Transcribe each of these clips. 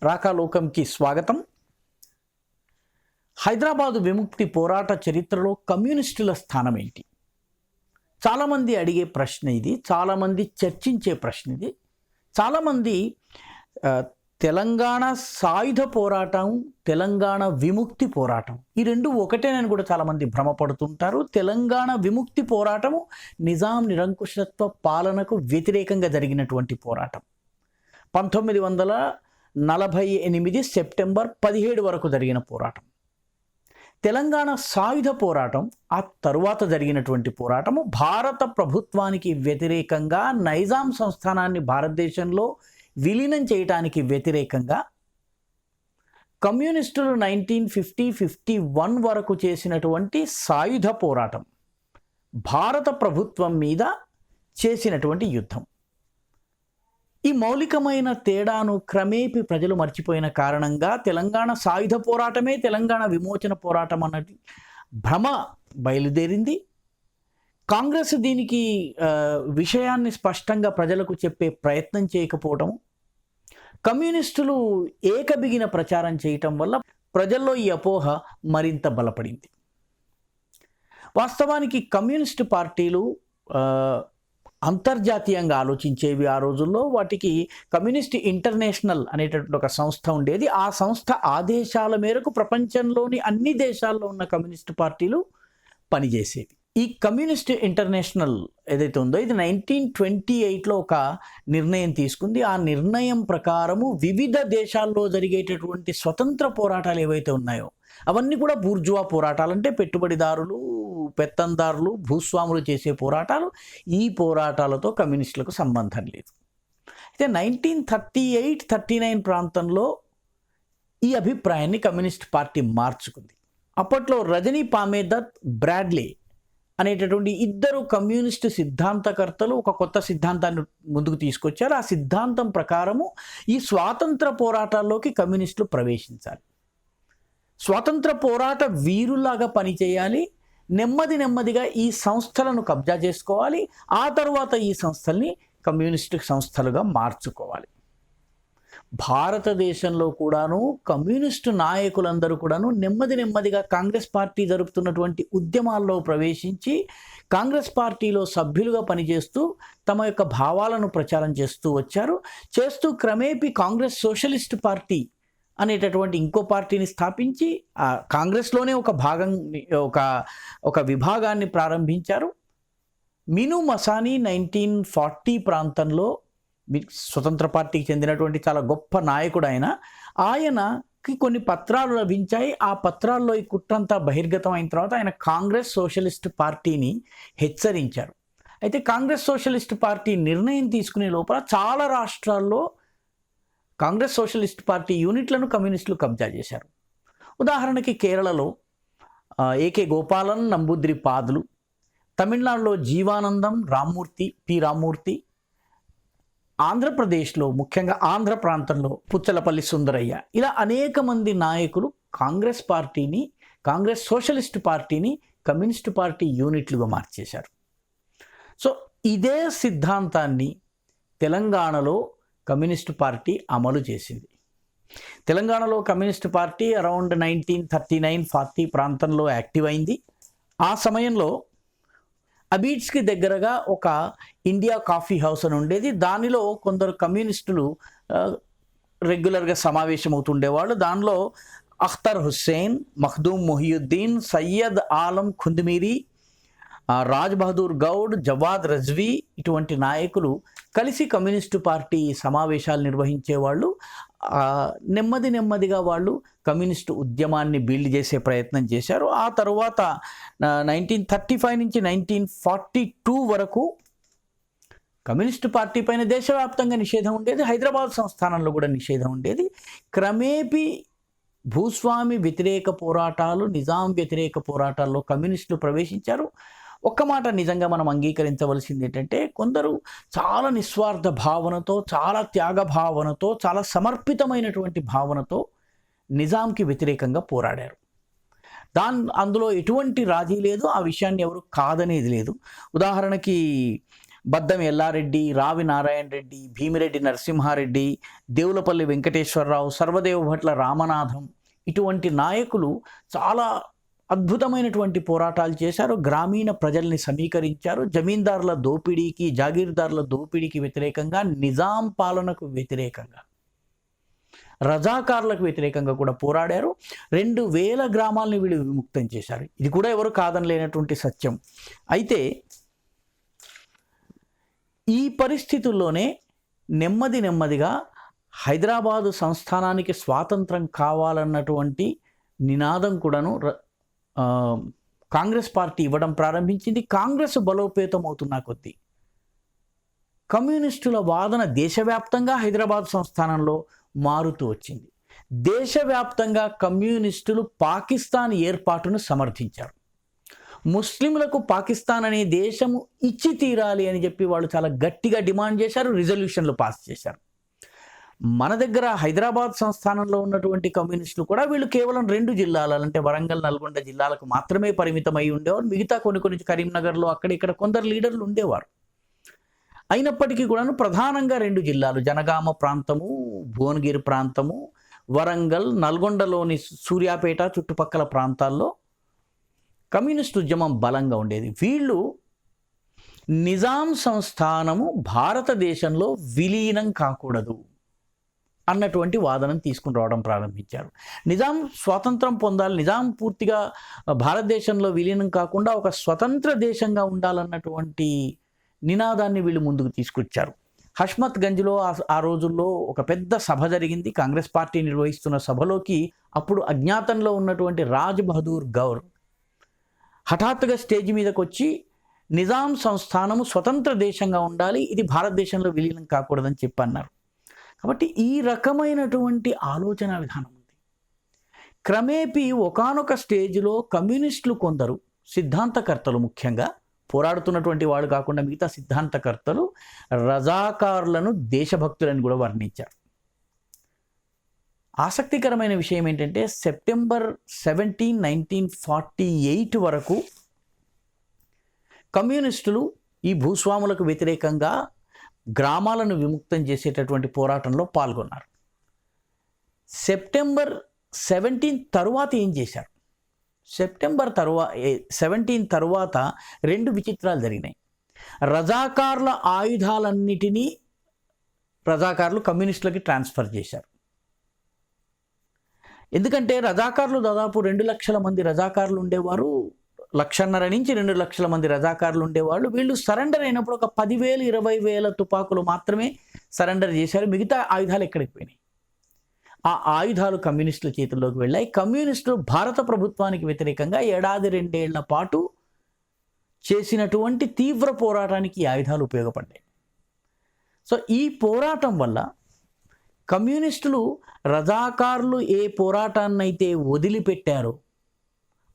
రాకాలోకంకి స్వాగతం. హైదరాబాదు విముక్తి పోరాట చరిత్రలో కమ్యూనిస్టుల స్థానం ఏంటి? చాలామంది అడిగే ప్రశ్న ఇది, చాలామంది చర్చించే ప్రశ్న ఇది. చాలామంది తెలంగాణ సాయుధ పోరాటం, తెలంగాణ విముక్తి పోరాటం ఈ రెండు ఒకటేనని కూడా చాలామంది భ్రమపడుతుంటారు. తెలంగాణ విముక్తి పోరాటము నిజాం నిరంకుశత్వ పాలనకు వ్యతిరేకంగా జరిగినటువంటి పోరాటం. 1948 సెప్టెంబర్ 17 వరకు జరిగిన పోరాటం. తెలంగాణ సాయుధ పోరాటం ఆ తరువాత జరిగినటువంటి పోరాటము భారత ప్రభుత్వానికి వ్యతిరేకంగా, నైజాం సంస్థానాన్ని భారతదేశంలో విలీనం చేయడానికి వ్యతిరేకంగా కమ్యూనిస్టులు 1950-51 వరకు చేసినటువంటి సాయుధ పోరాటం, భారత ప్రభుత్వం మీద చేసినటువంటి యుద్ధం. ఈ మౌలికమైన తేడాను క్రమేపీ ప్రజలు మర్చిపోయిన కారణంగా తెలంగాణ సాయుధ పోరాటమే తెలంగాణ విమోచన పోరాటం అన్నది భ్రమ బయలుదేరింది. కాంగ్రెస్ దీనికి విషయాన్ని స్పష్టంగా ప్రజలకు చెప్పే ప్రయత్నం చేయకపోవడం, కమ్యూనిస్టులు ఏకబిగిన ప్రచారం చేయటం వల్ల ప్రజల్లో ఈ అపోహ మరింత బలపడింది. వాస్తవానికి కమ్యూనిస్టు పార్టీలు అంతర్జాతీయంగా ఆలోచించేవి. ఆ రోజుల్లో వాటికి కమ్యూనిస్ట్ ఇంటర్నేషనల్ అనేటటువంటి ఒక సంస్థ ఉండేది. ఆ సంస్థ ఆదేశాల మేరకు ప్రపంచంలోని అన్ని దేశాల్లో ఉన్న కమ్యూనిస్టు పార్టీలు పనిచేసేవి. ఈ కమ్యూనిస్ట్ ఇంటర్నేషనల్ ఏదైతే ఉందో ఇది 1928లో ఒక నిర్ణయం తీసుకుంది. ఆ నిర్ణయం ప్రకారము వివిధ దేశాల్లో జరిగేటటువంటి స్వతంత్ర పోరాటాలు ఏవైతే ఉన్నాయో అవన్నీ కూడా బూర్జువా పోరాటాలు, అంటే పెట్టుబడిదారులు, పెత్తందారులు, భూస్వాములు చేసే పోరాటాలు. ఈ పోరాటాలతో కమ్యూనిస్టులకు సంబంధం లేదు. అయితే 1938-39 ప్రాంతంలో ఈ అభిప్రాయాన్ని కమ్యూనిస్ట్ పార్టీ మార్చుకుంది. అప్పట్లో రజనీ పామేదత్, బ్రాడ్లే అనేటటువంటి ఇద్దరు కమ్యూనిస్టు సిద్ధాంతకర్తలు ఒక కొత్త సిద్ధాంతాన్ని ముందుకు తీసుకొచ్చారు. ఆ సిద్ధాంతం ప్రకారము ఈ స్వాతంత్ర పోరాటాల్లోకి కమ్యూనిస్టులు ప్రవేశించాలి, స్వాతంత్ర పోరాట వీరులాగా పనిచేయాలి, నెమ్మదిగా ఈ సంస్థలను కబ్జా చేసుకోవాలి, ఆ తర్వాత ఈ సంస్థల్ని కమ్యూనిస్టు సంస్థలుగా మార్చుకోవాలి. భారతదేశంలో కూడాను కమ్యూనిస్టు నాయకులందరూ కూడాను నెమ్మదిగా కాంగ్రెస్ పార్టీ జరుపుతున్నటువంటి ఉద్యమాల్లో ప్రవేశించి కాంగ్రెస్ పార్టీలో సభ్యులుగా పనిచేస్తూ తమ యొక్క భావాలను ప్రచారం చేస్తూ వచ్చారు. చేస్తూ క్రమేపీ కాంగ్రెస్ సోషలిస్ట్ పార్టీ అనేటటువంటి ఇంకో పార్టీని స్థాపించి ఆ కాంగ్రెస్లోనే ఒక విభాగాన్ని ప్రారంభించారు. మిను మసానీ 1940 ప్రాంతంలో స్వతంత్ర పార్టీకి చెందినటువంటి చాలా గొప్ప నాయకుడు ఆయనకి కొన్ని పత్రాలు లభించాయి. ఆ పత్రాల్లో ఈ కుట్రంతా బహిర్గతం అయిన తర్వాత ఆయన కాంగ్రెస్ సోషలిస్ట్ పార్టీని హెచ్చరించారు. అయితే కాంగ్రెస్ సోషలిస్ట్ పార్టీ నిర్ణయం తీసుకునే లోపల చాలా రాష్ట్రాల్లో కాంగ్రెస్ సోషలిస్ట్ పార్టీ యూనిట్లను కమ్యూనిస్టులు కబ్జా చేశారు. ఉదాహరణకి కేరళలో ఏకే గోపాలన్, నంబూద్రి పాదులు, తమిళనాడులో జీవానందం, పి రామ్మూర్తి, ఆంధ్రప్రదేశ్లో ముఖ్యంగా ఆంధ్ర ప్రాంతంలో పుచ్చలపల్లి సుందరయ్య, ఇలా అనేక మంది నాయకులు కాంగ్రెస్ సోషలిస్ట్ పార్టీని కమ్యూనిస్టు పార్టీ యూనిట్లుగా మార్చేశారు. సో ఇదే సిద్ధాంతాన్ని తెలంగాణలో కమ్యూనిస్టు పార్టీ అమలు చేసింది. తెలంగాణలో కమ్యూనిస్టు పార్టీ అరౌండ్ 1939-40 ప్రాంతంలో యాక్టివ్ అయింది. ఆ సమయంలో అబీడ్స్కి దగ్గరగా ఒక ఇండియా కాఫీ హౌస్ అని ఉండేది. దానిలో కొందరు కమ్యూనిస్టులు రెగ్యులర్గా సమావేశమవుతుండేవాళ్ళు. దానిలో అఖ్తర్ హుస్సేన్, మఖ్దూమ్ మొహియుద్దీన్, సయ్యద్ ఆలం ఖుంద్మీరి, రాజ్ బహదూర్ గౌడ్, జవాద్ రజ్వీ ఇటువంటి నాయకులు కలిసి కమ్యూనిస్టు పార్టీ సమావేశాలు నిర్వహించేవాళ్ళు. నెమ్మదిగా వాళ్ళు కమ్యూనిస్టు ఉద్యమాన్ని బిల్డ్ చేసే ప్రయత్నం చేశారు. ఆ తర్వాత 1935 నుంచి 1942 వరకు కమ్యూనిస్టు పార్టీ పైన దేశవ్యాప్తంగా నిషేధం ఉండేది. హైదరాబాద్ సంస్థానంలో కూడా నిషేధం ఉండేది. క్రమేపీ భూస్వామి వ్యతిరేక పోరాటాలు, నిజాం వ్యతిరేక పోరాటాల్లో కమ్యూనిస్టులు ప్రవేశించారు. ఒక్క మాట నిజంగా మనం అంగీకరించవలసింది ఏంటంటే, కొందరు చాలా నిస్వార్థ భావనతో, చాలా త్యాగ భావనతో, చాలా సమర్పితమైనటువంటి భావనతో నిజాంకి వ్యతిరేకంగా పోరాడారు. అందులో ఎటువంటి రాజీ లేదు, ఆ విషయాన్ని ఎవరు కాదనేది లేదు. ఉదాహరణకి బద్దం ఎల్లారెడ్డి, రావి నారాయణ రెడ్డి, భీమిరెడ్డి నరసింహారెడ్డి, దేవులపల్లి వెంకటేశ్వరరావు, సర్వదేవ భట్ల రామనాథం, ఇటువంటి నాయకులు చాలా అద్భుతమైనటువంటి పోరాటాలు చేశారు. గ్రామీణ ప్రజల్ని సమీకరించారు. జమీందారుల దోపిడీకి, జాగీర్దారుల దోపిడీకి వ్యతిరేకంగా, నిజాం పాలనకు వ్యతిరేకంగా, రజాకారులకు వ్యతిరేకంగా కూడా పోరాడారు. 2000 గ్రామాలని వీళ్ళు విముక్తం చేశారు. ఇది కూడా ఎవరు కాదనలేనటువంటి సత్యం. అయితే ఈ పరిస్థితుల్లోనే నెమ్మదిగా హైదరాబాదు సంస్థానానికి స్వాతంత్రం కావాలన్నటువంటి నినాదం కూడాను కాంగ్రెస్ పార్టీ ఇవ్వడం ప్రారంభించింది. కాంగ్రెస్ బలోపేతం అవుతున్న కొద్దీ కమ్యూనిస్టుల వాదన దేశవ్యాప్తంగా హైదరాబాద్ సంస్థానంలో మారుతూ వచ్చింది. దేశవ్యాప్తంగా కమ్యూనిస్టులు పాకిస్తాన్ ఏర్పాటును సమర్థించారు. ముస్లింలకు పాకిస్తాన్ అనే దేశము ఇచ్చి తీరాలి అని చెప్పి వాళ్ళు చాలా గట్టిగా డిమాండ్ చేశారు. రిజల్యూషన్లు పాస్ చేశారు. మన దగ్గర హైదరాబాద్ సంస్థానంలో ఉన్నటువంటి కమ్యూనిస్టులు కూడా వీళ్ళు కేవలం 2 జిల్లాలు, అంటే వరంగల్, నల్గొండ జిల్లాలకు మాత్రమే పరిమితమై ఉండేవారు. మిగతా కొన్ని కరీంనగర్లో అక్కడ కొందరు లీడర్లు ఉండేవారు. అయినప్పటికీ కూడాను ప్రధానంగా 2 జిల్లాలు, జనగామ ప్రాంతము, భువనగిరి ప్రాంతము, వరంగల్, నల్గొండలోని సూర్యాపేట చుట్టుపక్కల ప్రాంతాల్లో కమ్యూనిస్ట్ ఉద్యమం బలంగా ఉండేది. వీళ్ళు నిజాం సంస్థానము భారతదేశంలో విలీనం కాకూడదు అన్నటువంటి వాదనను తీసుకుని రావడం ప్రారంభించారు. నిజాం స్వాతంత్రం పొందాలి, నిజాం పూర్తిగా భారతదేశంలో విలీనం కాకుండా ఒక స్వతంత్ర దేశంగా ఉండాలన్నటువంటి నినాదాన్ని వీళ్ళు ముందుకు తీసుకొచ్చారు. హష్మత్ గంజ్లో ఆ రోజుల్లో ఒక పెద్ద సభ జరిగింది. కాంగ్రెస్ పార్టీ నిర్వహిస్తున్న సభలోకి అప్పుడు అజ్ఞాతంలో ఉన్నటువంటి రాజ్ బహదూర్ గౌర్ హఠాత్తుగా స్టేజ్ మీదకి వచ్చి నిజాం సంస్థానము స్వతంత్ర దేశంగా ఉండాలి, ఇది భారతదేశంలో విలీనం కాకూడదని చెప్పి అన్నారు. కాబట్టి ఈ రకమైనటువంటి ఆలోచన విధానం ఉంది. క్రమేపీ ఒకానొక స్టేజ్లో కమ్యూనిస్టులు కొందరు సిద్ధాంతకర్తలు, ముఖ్యంగా పోరాడుతున్నటువంటి వాడు కాకుండా మిగతా సిద్ధాంతకర్తలు రజాకారులను దేశభక్తులని కూడా వర్ణించారు. ఆసక్తికరమైన విషయం ఏంటంటే సెప్టెంబర్ 17, 1948 వరకు కమ్యూనిస్టులు ఈ భూస్వాములకు వ్యతిరేకంగా గ్రామాలను విముక్తం చేసేటటువంటి పోరాటంలో పాల్గొన్నారు. సెప్టెంబర్ 17 తరువాత ఏం చేశారు? సెప్టెంబర్ 17 తరువాత 2 విచిత్రాలు జరిగినాయి. రజాకారుల ఆయుధాలన్నిటినీ రజాకారులు కమ్యూనిస్టులకి ట్రాన్స్ఫర్ చేశారు. ఎందుకంటే రజాకారులు దాదాపు 2 లక్షల మంది రజాకారులు ఉండేవారు. 1.5 నుంచి 2 లక్షల మంది రజాకారులు ఉండేవాళ్ళు. వీళ్ళు సరెండర్ అయినప్పుడు ఒక 10,000, 20,000 తుపాకులు మాత్రమే సరెండర్ చేశారు. మిగతా ఆయుధాలు ఎక్కడికి పోయినాయి? ఆ ఆయుధాలు కమ్యూనిస్టుల చేతుల్లోకి వెళ్ళాయి. కమ్యూనిస్టులు భారత ప్రభుత్వానికి వ్యతిరేకంగా 1-2 ఏళ్ల పాటు చేసినటువంటి తీవ్ర పోరాటానికి ఈ ఆయుధాలు ఉపయోగపడ్డాయి. సో ఈ పోరాటం వల్ల కమ్యూనిస్టులు రజాకారులు ఏ పోరాటాన్నైతే వదిలిపెట్టారో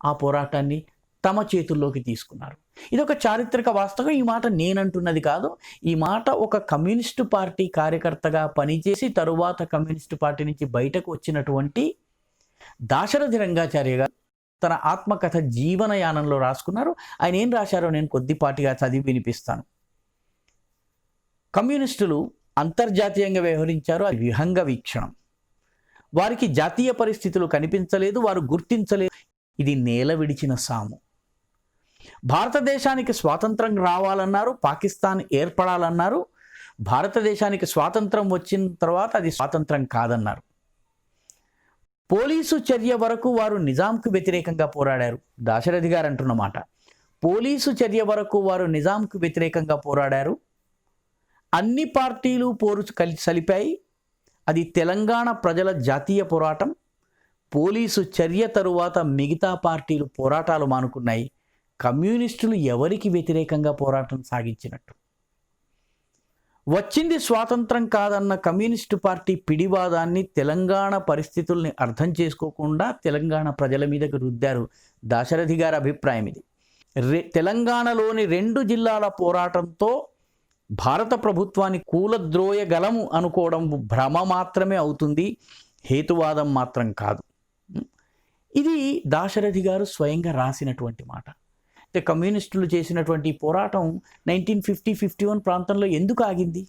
ఆ పోరాటాన్ని తమ చేతుల్లోకి తీసుకున్నారు. ఇది ఒక చారిత్రక వాస్తవం. ఈ మాట నేనంటున్నది కాదు. ఈ మాట ఒక కమ్యూనిస్టు పార్టీ కార్యకర్తగా పనిచేసి తరువాత కమ్యూనిస్టు పార్టీ నుంచి బయటకు వచ్చినటువంటి దాశరథి రంగాచార్య గారు తన ఆత్మకథ జీవనయానంలో రాసుకున్నారు. ఆయన ఏం రాశారో నేను కొద్దిపాటిగా చదివి వినిపిస్తాను. కమ్యూనిస్టులు అంతర్జాతీయంగా వ్యవహరించారు. అది విహంగ వీక్షణం. వారికి జాతీయ పరిస్థితులు కనిపించలేదు, వారు గుర్తించలేదు. ఇది నేల విడిచిన సాము. భారతదేశానికి స్వాతంత్రం రావాలన్నారు, పాకిస్తాన్ ఏర్పడాలన్నారు. భారతదేశానికి స్వాతంత్రం వచ్చిన తర్వాత అది స్వాతంత్రం కాదన్నారు. పోలీసు చర్య వరకు వారు నిజాంకు వ్యతిరేకంగా పోరాడారు. దాశరథి గారు అంటున్నమాట. పోలీసు చర్య వరకు వారు నిజాంకు వ్యతిరేకంగా పోరాడారు. అన్ని పార్టీలు పోరు సలిపాయి. అది తెలంగాణ ప్రజల జాతీయ పోరాటం. పోలీసు చర్య తరువాత మిగతా పార్టీలు పోరాటాలు మానుకున్నాయి. కమ్యూనిస్టులు ఎవరికి వ్యతిరేకంగా పోరాటం సాగించినట్టు? వచ్చింది స్వాతంత్రం కాదన్న కమ్యూనిస్టు పార్టీ పిడివాదాన్ని, తెలంగాణ పరిస్థితుల్ని అర్థం చేసుకోకుండా తెలంగాణ ప్రజల మీదకి రుద్దారు. దాశరథి గారి అభిప్రాయం ఇది. తెలంగాణలోని 2 జిల్లాల పోరాటంతో భారత ప్రభుత్వాన్ని కూలద్రోయగలము అనుకోవడం భ్రమ మాత్రమే అవుతుంది, హేతువాదం మాత్రం కాదు. ఇది దాశరథి గారు స్వయంగా రాసినటువంటి మాట. అంటే కమ్యూనిస్టులు చేసినటువంటి పోరాటం 1950-51 ప్రాంతంలో ఎందుకు ఆగింది?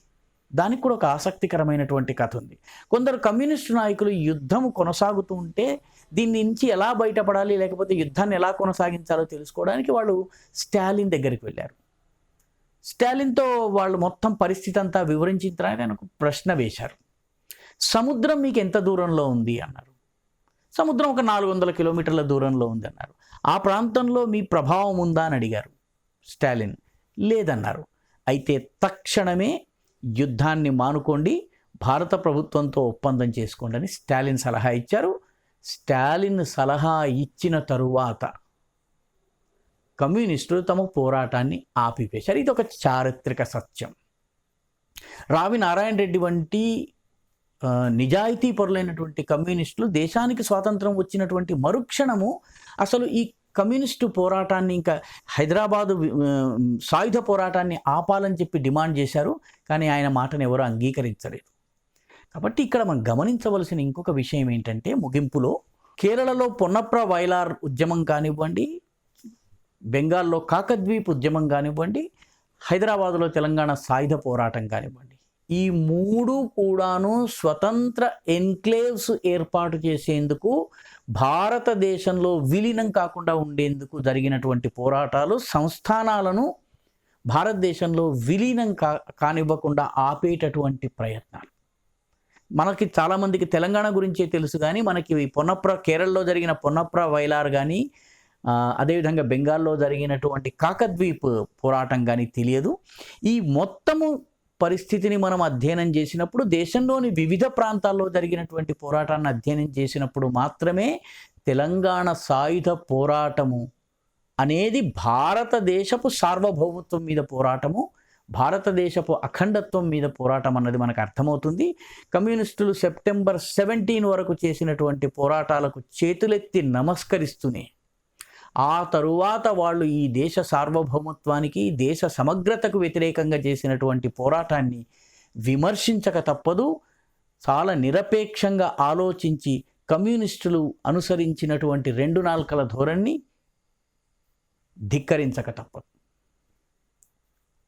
దానికి కూడా ఒక ఆసక్తికరమైనటువంటి కథ ఉంది. కొందరు కమ్యూనిస్టు నాయకులు యుద్ధం కొనసాగుతూ ఉంటే దీని నుంచి ఎలా బయటపడాలి, లేకపోతే యుద్ధాన్ని ఎలా కొనసాగించాలో తెలుసుకోవడానికి వాళ్ళు స్టాలిన్ దగ్గరికి వెళ్ళారు. స్టాలిన్తో వాళ్ళు మొత్తం పరిస్థితి అంతా వివరించడానికి ఆయనకు ప్రశ్న వేశారు. సముద్రం మీకు ఎంత దూరంలో ఉంది అన్నారు. సముద్రం ఒక 400 కిలోమీటర్ల దూరంలో ఉంది అన్నారు. ఆ ప్రాంతంలో మీ ప్రభావం ఉందా అని అడిగారు. స్టాలిన్ లేదన్నారు. అయితే తక్షణమే యుద్ధాన్ని మానుకోండి, భారత ప్రభుత్వంతో ఒప్పందం చేసుకోండి అని స్టాలిన్ సలహా ఇచ్చారు. స్టాలిన్ సలహా ఇచ్చిన తరువాత కమ్యూనిస్టులు తమ పోరాటాన్ని ఆపివేశారు. ఇది ఒక చారిత్రక సత్యం. రావి నారాయణ రెడ్డి వంటి నిజాయితీ పరులైనటువంటి కమ్యూనిస్టులు దేశానికి స్వాతంత్రం వచ్చినటువంటి మరుక్షణము అసలు ఈ కమ్యూనిస్టు పోరాటాన్ని, ఇంకా హైదరాబాదు సాయుధ పోరాటాన్ని ఆపాలని చెప్పి డిమాండ్ చేశారు. కానీ ఆయన మాటను ఎవరూ అంగీకరించలేదు. కాబట్టి ఇక్కడ మనం గమనించవలసిన ఇంకొక విషయం ఏంటంటే, ముగింపులో కేరళలో పొన్నప్ర వైలార్ ఉద్యమం కానివ్వండి, బెంగాల్లో కాకద్వీప్ ఉద్యమం కానివ్వండి, హైదరాబాదులో తెలంగాణ సాయుధ పోరాటం కానివ్వండి, ఈ మూడు కూడాను స్వతంత్ర ఎన్క్లేవ్స్ ఏర్పాటు చేసేందుకు, భారతదేశంలో విలీనం కాకుండా ఉండేందుకు జరిగినటువంటి పోరాటాలు సంస్థానాలను భారతదేశంలో విలీనం కానివ్వకుండా ఆపేటటువంటి ప్రయత్నాలు. మనకి చాలామందికి తెలంగాణ గురించే తెలుసు, కానీ మనకి కేరళలో జరిగిన పొన్నప్ర వైలార్ కానీ, అదేవిధంగా బెంగాల్లో జరిగినటువంటి కాకద్వీప్ పోరాటం కానీ తెలియదు. ఈ మొత్తము పరిస్థితిని మనం అధ్యయనం చేసినప్పుడు, దేశంలోని వివిధ ప్రాంతాల్లో జరిగినటువంటి పోరాటాన్ని అధ్యయనం చేసినప్పుడు మాత్రమే తెలంగాణ సాయుధ పోరాటము అనేది భారతదేశపు సార్వభౌమత్వం మీద పోరాటము, భారతదేశపు అఖండత్వం మీద పోరాటం అన్నది మనకు అర్థమవుతుంది. కమ్యూనిస్టులు సెప్టెంబర్ 17 వరకు చేసినటువంటి పోరాటాలకు చేతులెత్తి నమస్కరిస్తూనే ఆ తరువాత వాళ్ళు ఈ దేశ సార్వభౌమత్వానికి, దేశ సమగ్రతకు వ్యతిరేకంగా చేసినటువంటి పోరాటాన్ని విమర్శించక తప్పదు. చాలా నిరపేక్షంగా ఆలోచించి కమ్యూనిస్టులు అనుసరించినటువంటి 2 నాల్కల ధోరణిని ధిక్కరించక తప్పదు.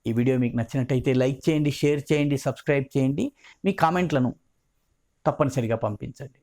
ఈ వీడియో మీకు నచ్చినట్టయితే లైక్ చేయండి, షేర్ చేయండి, సబ్స్క్రైబ్ చేయండి. మీ కామెంట్లను తప్పనిసరిగా పంపించండి.